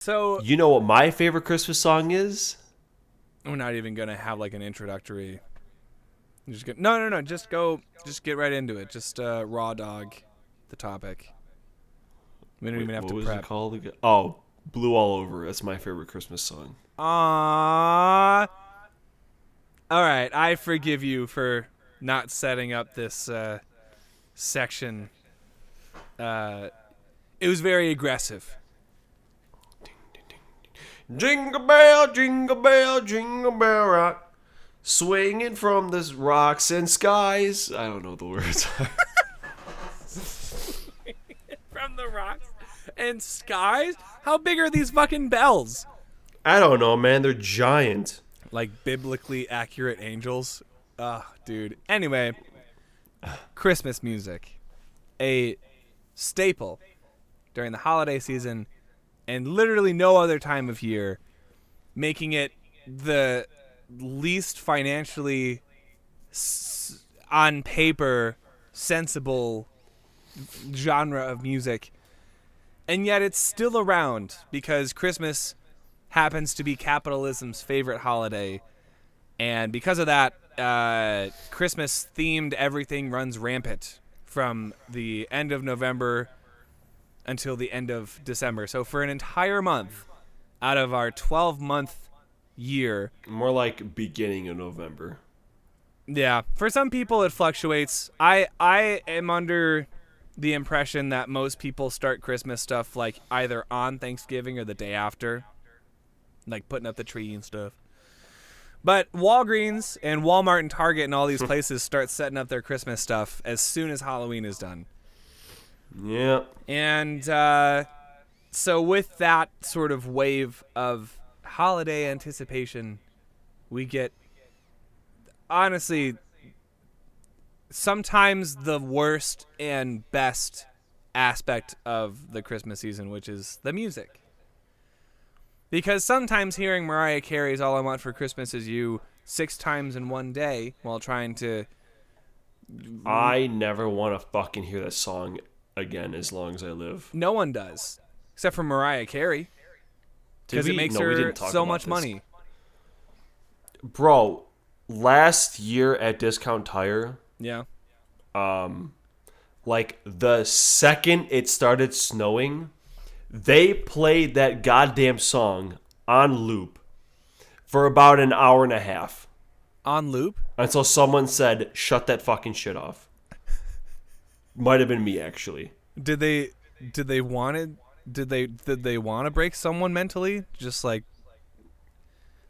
So You know what my favorite Christmas song is? we're not even gonna have like an introductory. No. Just go. Just get right into it. Just raw dog the topic. We don't Wait, even have what to was it prep. called again? Oh, Blue All Over. That's my favorite Christmas song. Aww. All right, I forgive you for not setting up this section. It was very aggressive. Jingle bell, jingle bell rock. Swinging from the rocks and skies. I don't know the words. From the rocks and skies? How big are these fucking bells? I don't know, man. They're giant. Like biblically accurate angels. Dude. Anyway, Christmas music. A staple during the holiday season and literally no other time of year, making it the least financially on paper sensible genre of music. And yet it's still around because Christmas happens to be capitalism's favorite holiday. And because of that, Christmas themed everything runs rampant from the end of November until the end of December. So for an entire month out of our 12-month year. More like beginning of November. Yeah. For some people it fluctuates. I am under the impression that most people start Christmas stuff like either on Thanksgiving or the day after. Like putting up the tree and stuff. But Walgreens and Walmart and Target and all these places start setting up their Christmas stuff as soon as Halloween is done. Yeah. And so with that sort of wave of holiday anticipation, we get, honestly, sometimes the worst and best aspect of the Christmas season, which is the music. Because sometimes hearing Mariah Carey's All I Want for Christmas Is You 6 times in one day while trying to... I never want to fucking hear that song again as long as I live. No one does. Except for Mariah Carey. Because it makes we her didn't talk so about much this. money. Bro, last year at Discount Tire, Yeah. like the second it started snowing, they played that goddamn song on loop for about an hour and a half On loop? until someone said, "Shut that fucking shit off." Might have been me, actually. Did they want to break someone mentally? Just like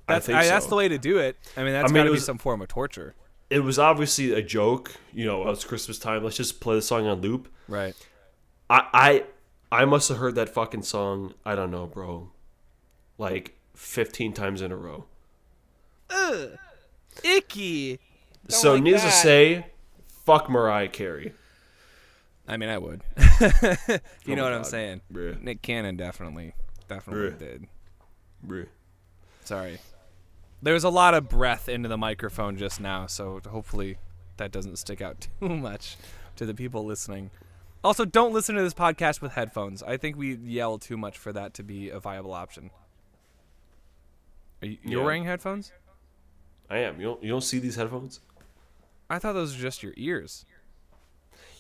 that's that's the way to do it. I mean, that's got to be some form of torture. It was obviously a joke. You know, it's Christmas time. Let's just play the song on loop. Right. I must have heard that fucking song, I don't know, bro, like 15 times in a row. Ugh. Icky. So like needless to that. say, fuck Mariah Carey. I mean, I would. You know what I'm saying? Bruh. Nick Cannon definitely Bruh. did. Bruh. Sorry. There was a lot of breath into the microphone just now, so hopefully that doesn't stick out too much to the people listening. Also, don't listen to this podcast with headphones. I think we yell too much for that to be a viable option. You're Yeah. wearing headphones? I am. You don't see these headphones? I thought those were just your ears.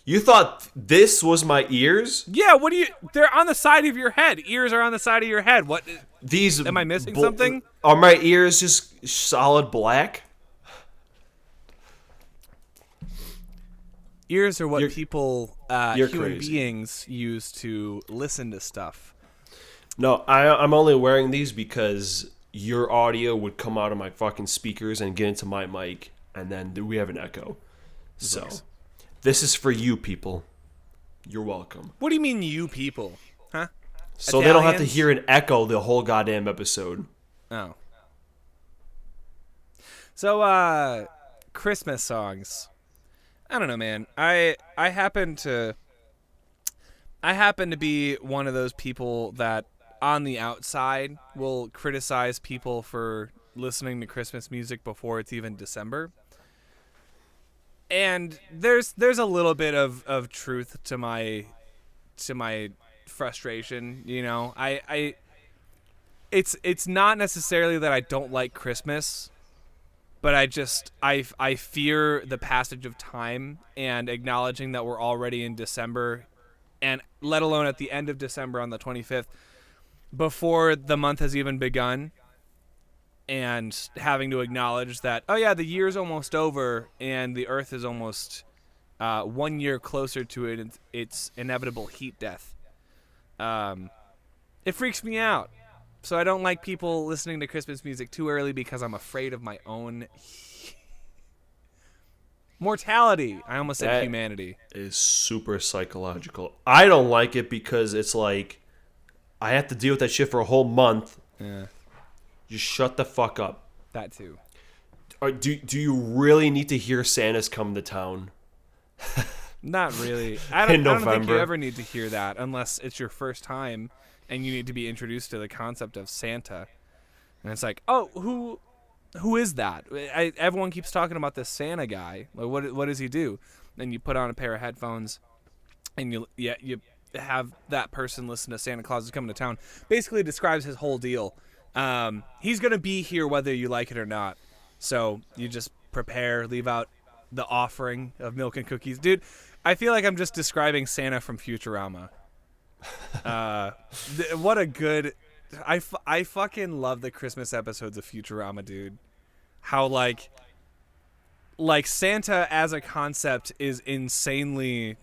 You thought this was my ears? Yeah, what do you... They're on the side of your head. Ears are on the side of your head. What... These Am I missing something? Are my ears just solid black? Ears are what You're human crazy. beings use to listen to stuff. No, I'm only wearing these because your audio would come out of my fucking speakers and get into my mic, and then we have an echo. So, this is for you people. You're welcome. What do you mean, you people? Huh? So they don't have to Italians? hear an echo the whole goddamn episode. Oh. So, Christmas songs. I don't know, man. I happen to be one of those people that on the outside will criticize people for listening to Christmas music before it's even December. And there's a little bit of truth to my frustration, you know. it's not necessarily that I don't like Christmas, but I fear the passage of time and acknowledging that we're already in December, and let alone at the end of December on the 25th, before the month has even begun, and having to acknowledge that, oh yeah, the year's almost over and the Earth is almost 1 year closer to its inevitable heat death. It freaks me out. So I don't like people listening to Christmas music too early because I'm afraid of my own mortality. I almost said That humanity. is super psychological. I don't like it because it's like I have to deal with that shit for a whole month. Yeah, Just shut the fuck up. that too. Do you really need to hear Santa's come to town? Not really. I don't think you November. ever need to hear that unless it's your first time and you need to be introduced to the concept of Santa. And it's like, oh, who is that? Everyone keeps talking about this Santa guy. Like, what does he do? Then you put on a pair of headphones and you have that person listen to Santa Claus is coming to town. Basically describes his whole deal. He's going to be here whether you like it or not. So you just prepare, leave out the offering of milk and cookies. Dude, I feel like I'm just describing Santa from Futurama. What a good... I fucking love the Christmas episodes of Futurama, dude. How, like Santa as a concept is insanely...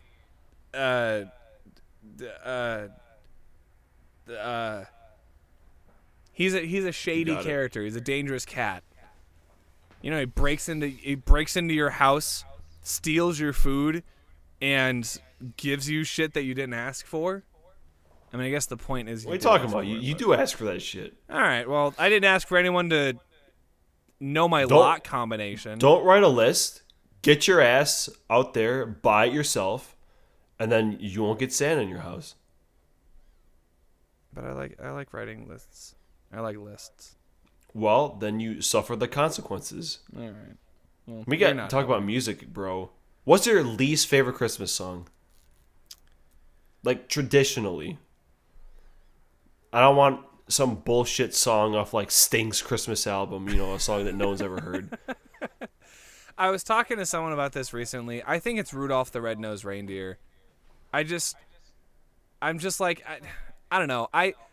he's a shady character. He's a dangerous cat. You know, he breaks into your house, steals your food, and gives you shit that you didn't ask for. I mean, I guess the point is... What are you talking about? You do ask for that shit. All right, well, I didn't ask for anyone to know my lock combination. Don't write a list. Get your ass out there, buy it yourself, and then you won't get Santa in your house. But I like writing lists. I like lists. Well, then you suffer the consequences. All right. Well, We got to talk about music, bro. What's your least favorite Christmas song? Like, traditionally. I don't want some bullshit song off, like, Sting's Christmas album, you know, a song that no one's ever heard. I was talking to someone about this recently. I think it's Rudolph the Red-Nosed Reindeer. I'm just like, I don't know.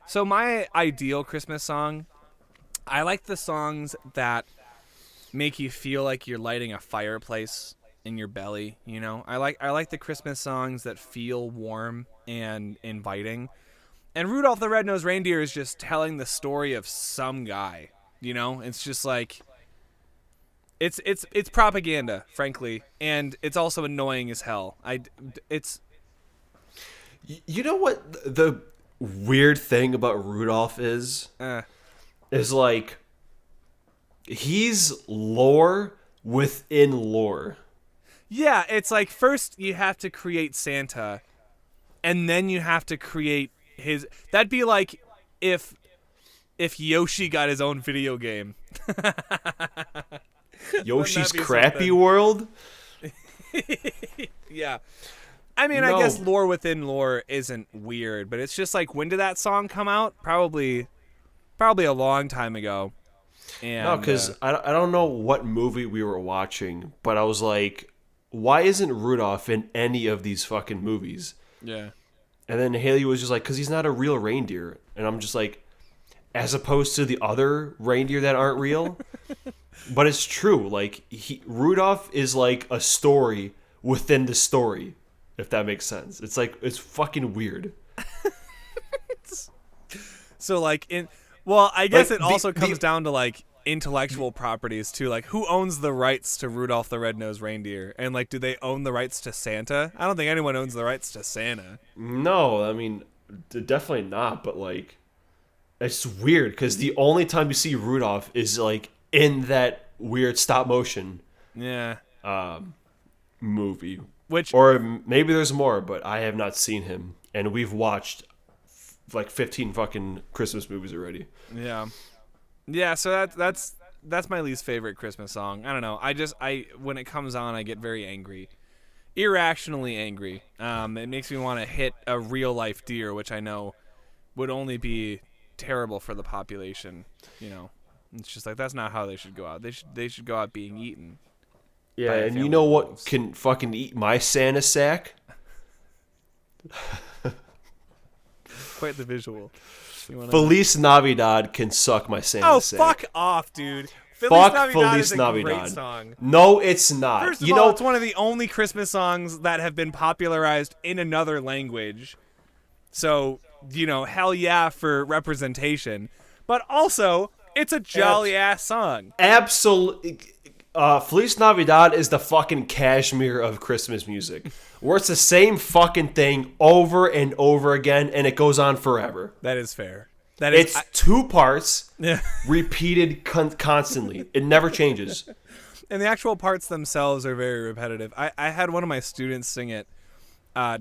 So my ideal Christmas song, I like the songs that make you feel like you're lighting a fireplace in your belly, you know? I like the Christmas songs that feel warm and inviting. And Rudolph the Red-Nosed Reindeer is just telling the story of some guy, you know? It's just like it's propaganda, frankly, and it's also annoying as hell. You know what the weird thing about Rudolph is? Is like, he's lore within lore. Yeah, it's like first you have to create Santa, and then you have to create his... That'd be like if Yoshi got his own video game. Yoshi's Crappy World? Yeah. I mean, No. I guess lore within lore isn't weird, but it's just like, when did that song come out? Probably a long time ago. And, No, because I don't know what movie we were watching, but I was like, why isn't Rudolph in any of these fucking movies? yeah. And then Haley was just like, because he's not a real reindeer. And I'm just like, as opposed to the other reindeer that aren't real? But it's true. Like, Rudolph is like a story within the story, if that makes sense. It's like, it's fucking weird. So like I guess Like, it also comes down to like intellectual properties too. Like, who owns the rights to Rudolph the Red-Nosed Reindeer? And like, do they own the rights to Santa? I don't think anyone owns the rights to Santa. No, I mean, definitely not. But like, it's weird because the only time you see Rudolph is like in that weird stop motion Yeah. movie. Or Maybe there's more, but I have not seen him. And we've watched like 15 fucking Christmas movies already. Yeah. Yeah, so that's my least favorite Christmas song. I don't know. When it comes on, I get very angry. Irrationally angry. It makes me want to hit a real life deer, which I know would only be terrible for the population. It's just like that's not how they should go out. They should go out being eaten. Yeah, by a and you family know of what wolves. can fucking eat my Santa sack? Quite the visual. You wanna- Feliz Navidad can suck my Santa Oh, sack. fuck off, dude. Fuck Navidad Feliz is a Navidad. great song. No, it's not. First of you all, know, it's one of the only Christmas songs that have been popularized in another language. So, hell yeah for representation. But also, it's a jolly ass song. absolutely. Feliz Navidad is the fucking cashmere of Christmas music, where it's the same fucking thing over and over again, and it goes on forever. That is fair. That is It's two parts, yeah. repeated constantly. It never changes. And the actual parts themselves are very repetitive. I had one of my students sing it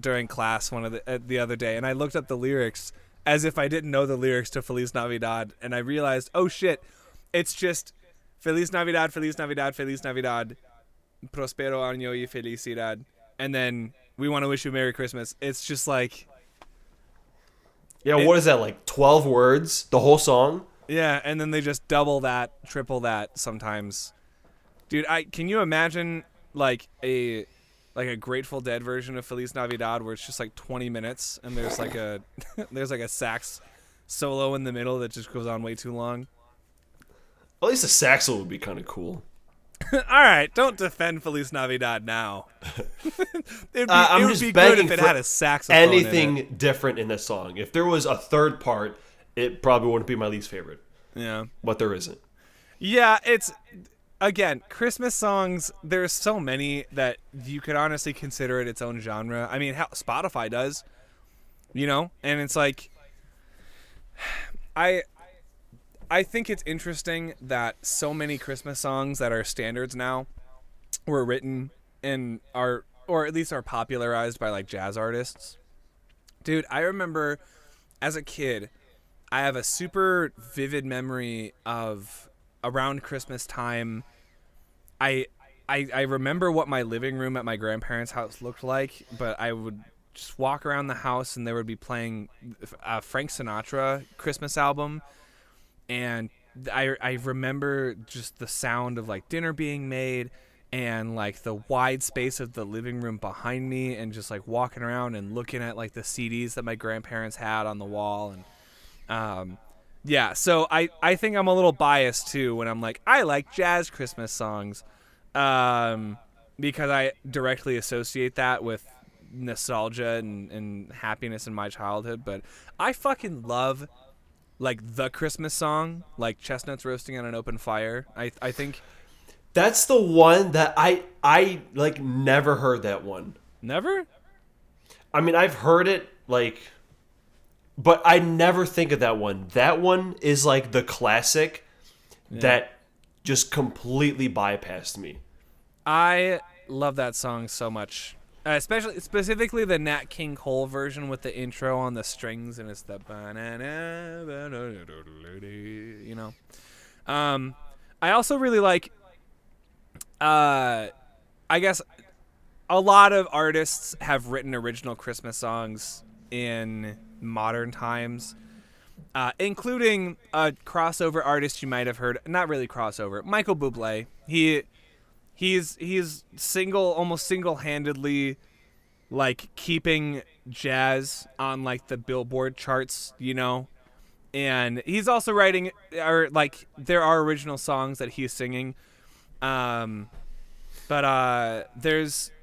during class the other day, and I looked up the lyrics as if I didn't know the lyrics to Feliz Navidad, and I realized, oh shit, it's just Feliz Navidad, Feliz Navidad, Feliz Navidad, Prospero año y felicidad, and then we want to wish you a Merry Christmas. It's just like, Yeah, what is that, like 12 words? The whole song? yeah, and then they just double that, triple that sometimes. Dude, can you imagine like a Grateful Dead version of Feliz Navidad where it's just like 20 minutes and there's like a sax solo in the middle that just goes on way too long. At least a saxophone would be kind of cool. All right, don't defend Feliz Navidad now. It I'm would just be good begging if it for had a saxophone in it. anything different in this song. If there was a third part, it probably wouldn't be my least favorite. Yeah. But there isn't. Yeah, it's again, Christmas songs, there's so many that you could honestly consider it its own genre. I mean, how Spotify does. And it's like I think it's interesting that so many Christmas songs that are standards now were written and are, or at least are popularized by like jazz artists. Dude, I remember as a kid, I have a super vivid memory of around Christmas time. I remember what my living room at my grandparents' house looked like, but I would just walk around the house and they would be playing a Frank Sinatra Christmas album. And I remember just the sound of like dinner being made and like the wide space of the living room behind me and just like walking around and looking at like the CDs that my grandparents had on the wall. And yeah, so I think I'm a little biased too when I'm like, I like jazz Christmas songs because I directly associate that with nostalgia and happiness in my childhood. But I fucking love like the Christmas song, like Chestnuts Roasting on an Open Fire. I think That's the one that I like never heard that one. never. I mean, I've heard it like, but I never think of that one. That one is like the classic that just completely bypassed me. I love that song so much. Specifically the Nat King Cole version with the intro on the strings and it's the I also really like I guess a lot of artists have written original Christmas songs in modern times, including a crossover artist you might have heard. Not really crossover. Michael Bublé. He's almost single-handedly like keeping jazz on like the Billboard charts, and he's also writing, or like there are original songs that he's singing, but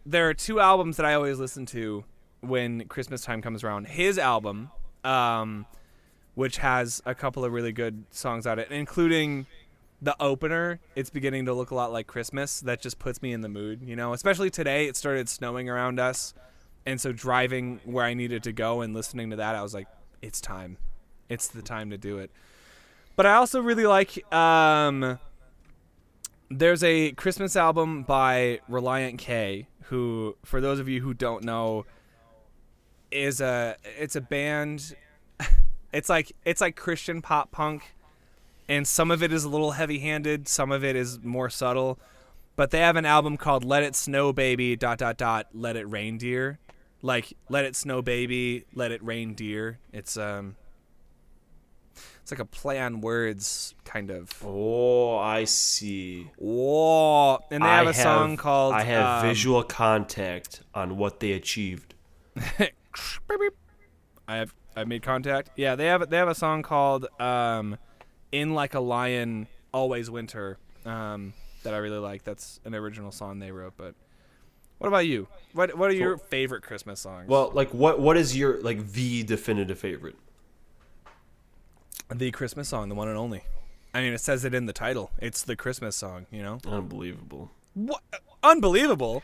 there are two albums that I always listen to when Christmas time comes around. His album, which has a couple of really good songs on it, including the opener, It's Beginning to Look a Lot Like Christmas. That just puts me in the mood, especially today. It started snowing around us, and so driving where I needed to go and listening to that, I was like, it's time. It's the time to do it. But I also really like there's a Christmas album by Reliant K, who, for those of you who don't know, it's a band. It's like Christian pop punk. And some of it is a little heavy-handed, some of it is more subtle. But they have an album called Let It Snow Baby ... Let It Rain Dear. Like, Let It Snow Baby, Let It Rain Dear. It's it's like a play on words kind of. Oh, I see. Whoa! And they have a song called. I have visual contact on what they achieved. I made contact. Yeah, they have a song called "In Like a Lion, Always Winter" that I really like. That's an original song they wrote. But what about you? What are your favorite Christmas songs? Well, like what is your like the definitive favorite? The Christmas song, the one and only. I mean, it says it in the title. It's the Christmas song, you know? Unbelievable. What? Unbelievable?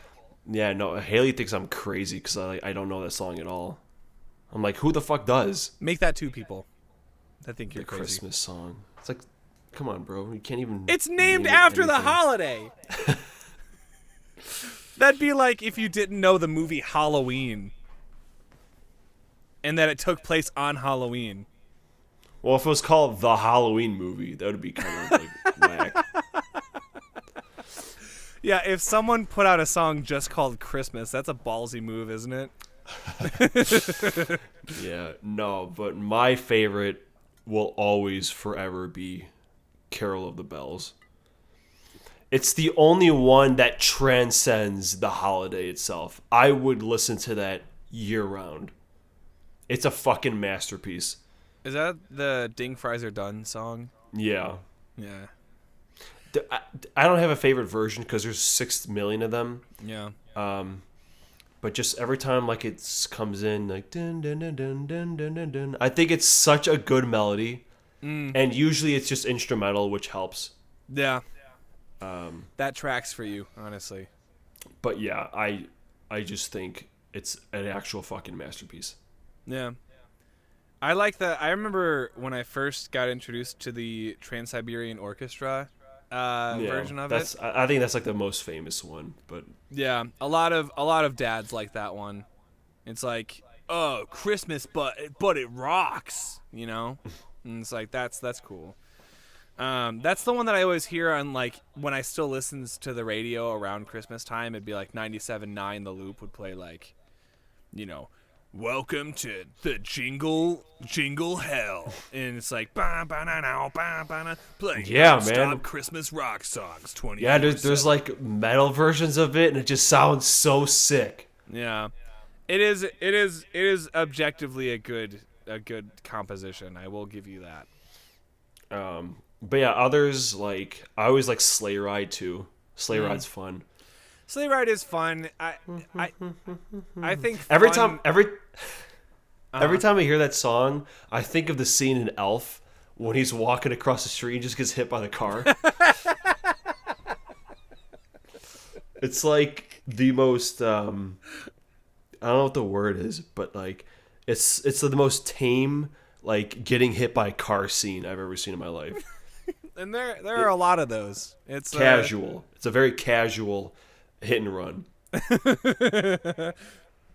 Yeah, no, Haley thinks I'm crazy because I don't know that song at all. I'm like, who the fuck does? Make that two people. I think you're The crazy. Christmas song. It's like, come on, bro. You can't even. It's named name after the anything. holiday. That'd be like if you didn't know the movie Halloween and that it took place on Halloween. Well, if it was called the Halloween movie, that would be kind of like whack. Yeah, if someone put out a song just called Christmas, that's a ballsy move, isn't it? Yeah, no, but my favorite will always forever be Carol of the Bells. It's the only one that transcends the holiday itself. I would listen to that year round. It's a fucking masterpiece. Is that the Ding Fries Are Done song? Yeah. Yeah. I don't have a favorite version because there's 6 million of them. Yeah. But just every time like it comes in like dun, dun, dun, dun, dun, dun, dun, dun, I think it's such a good melody. And usually it's just instrumental, which helps. Yeah. That tracks for you, honestly. But yeah, I just think it's an actual fucking masterpiece. Yeah. I like that. I remember when I first got introduced to the Trans-Siberian Orchestra version of it. I think that's like the most famous one, but Yeah, a lot of dads like that one. It's like, oh, Christmas, but it rocks, you know. And it's like that's cool. That's the one that I always hear on like when I still listens to the radio around Christmas time. It'd be like 97.9. The Loop would play like, you know, welcome to the jingle hell, and it's like ba ba na na ba ba na playing Yeah, non-stop man. Christmas rock songs 20. yeah, there's like metal versions of it, and it just sounds so sick. Yeah, it is objectively a good composition. I will give you that. But yeah, others like I always like Sleigh Ride too. Sleigh Ride's fun. Sleigh Ride is fun. I think Every fun- time I hear that song, I think of the scene in Elf when he's walking across the street and just gets hit by the car. It's like the most I don't know what the word is, but like it's the most tame like getting hit by a car scene I've ever seen in my life. and there are a lot of those. It's Casual. It's a very casual hit and run.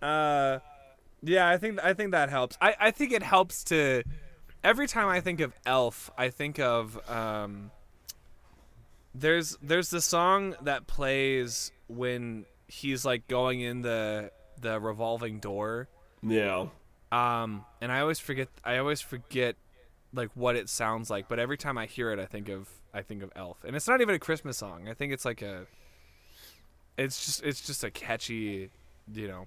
Yeah, I think that helps. I think it helps to. Every time I think of Elf, I think of there's the song that plays when he's like going in the revolving door. Yeah. And I always forget like what it sounds like, but every time I hear it I think of Elf. And it's not even a Christmas song. I think it's like it's just a catchy, you know,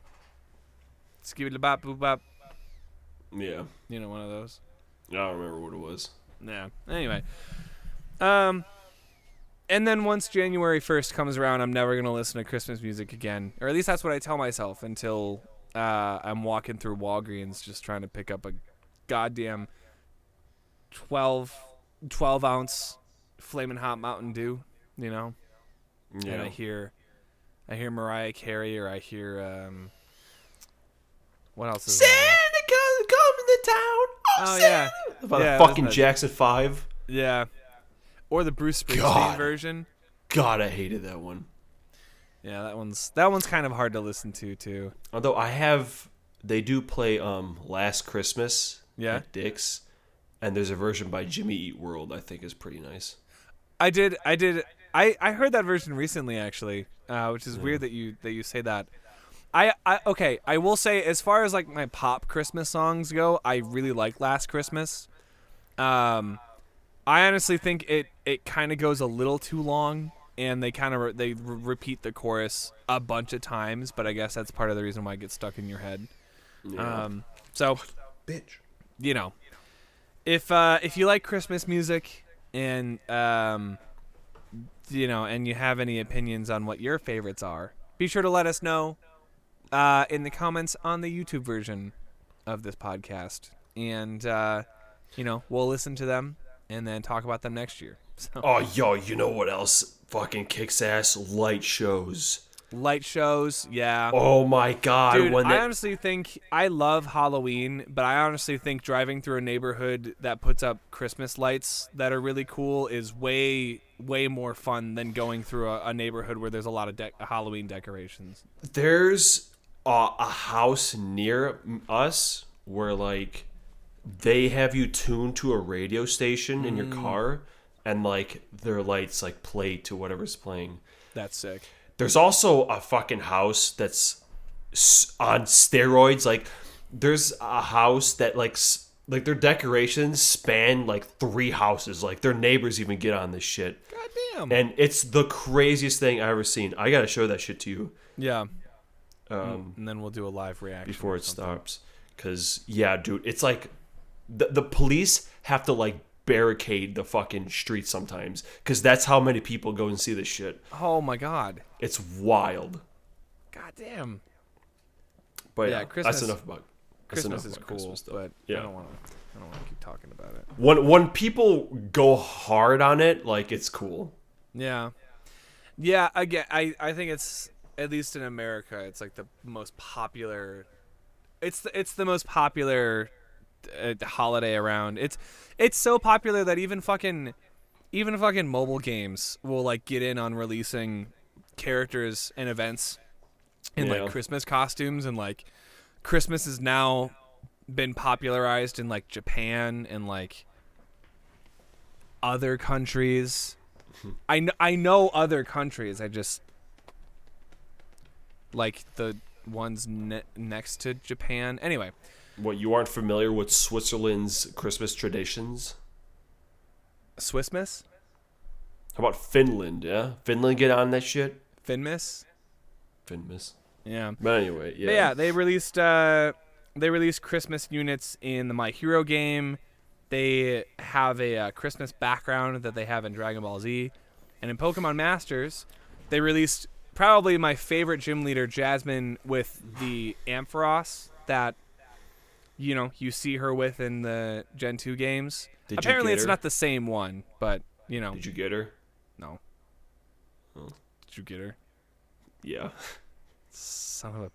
skibidi bop boop bop, Yeah. you know, one of those. I don't remember what it was. Yeah. Anyway. And then once January 1st comes around, I'm never going to listen to Christmas music again. Or at least that's what I tell myself until I'm walking through Walgreens just trying to pick up a goddamn 12-ounce Flamin' Hot Mountain Dew, you know? Yeah. And I hear Mariah Carey, or I hear what else is Santa Claus come to town. Oh yeah. About Yeah, the fucking wasn't it? Jackson 5. Yeah. Or the Bruce Springsteen God. version. God, I hated that one. Yeah, that one's kind of hard to listen to too. Although they do play Last Christmas at Dick's, and there's a version by Jimmy Eat World I think is pretty nice. I heard that version recently actually, which is weird that you say that. I will say, as far as like my pop Christmas songs go, I really like Last Christmas. I honestly think it kind of goes a little too long, and they kind of repeat the chorus a bunch of times. But I guess that's part of the reason why it gets stuck in your head. Yeah. So, Bitch. you know, if you like Christmas music and you know, and you have any opinions on what your favorites are, be sure to let us know in the comments on the YouTube version of this podcast, and you know, we'll listen to them and then talk about them next year. So, Oh, yo, you know what else fucking kicks ass? Light shows. light shows, yeah. Oh my god, Dude, when I honestly think I love Halloween, but I honestly think driving through a neighborhood that puts up Christmas lights that are really cool is way more fun than going through a neighborhood where there's a lot of Halloween decorations. there's a house near us where like they have you tuned to a radio station in your car, and like their lights like play to whatever's playing. That's sick. There's also a fucking house that's on steroids. Like, there's a house that like their decorations span like 3 houses. Like, their neighbors even get on this shit, God damn. and it's the craziest thing I've ever seen. I gotta show that shit to you Yeah. And then we'll do a live reaction before or it something. stops. Cause yeah, dude, it's like the police have to like barricade the fucking streets sometimes, because that's how many people go and see this shit. Oh my god. It's wild. God damn. But Yeah, yeah, Christmas- that's enough about Christmas enough is about cool, Christmas stuff. but Yeah. I don't want to keep talking about it. When people go hard on it, like, it's cool. Yeah. Yeah, again, I think it's, at least in America, it's like the most popular, it's the most popular holiday around. It's so popular that even fucking mobile games will like get in on releasing characters and events in Yeah. like Christmas costumes, and like Christmas has now been popularized in like Japan and like other countries. I know other countries. I just like the ones next to Japan. Anyway, What, you aren't familiar with Switzerland's Christmas traditions? Swiss Miss, How about Finland, yeah? Finland get on that shit? Finmiss. Finmas. Yeah. But anyway, yeah. But yeah, they released Christmas units in the My Hero game. They have a Christmas background that they have in Dragon Ball Z, and in Pokemon Masters, they released probably my favorite gym leader, Jasmine, with the Ampharos that you see her with in the Gen 2 games. Did you Apparently, get it's her? not the same one, but Did you get her? no. Oh. Did you get her? Yeah. Son of a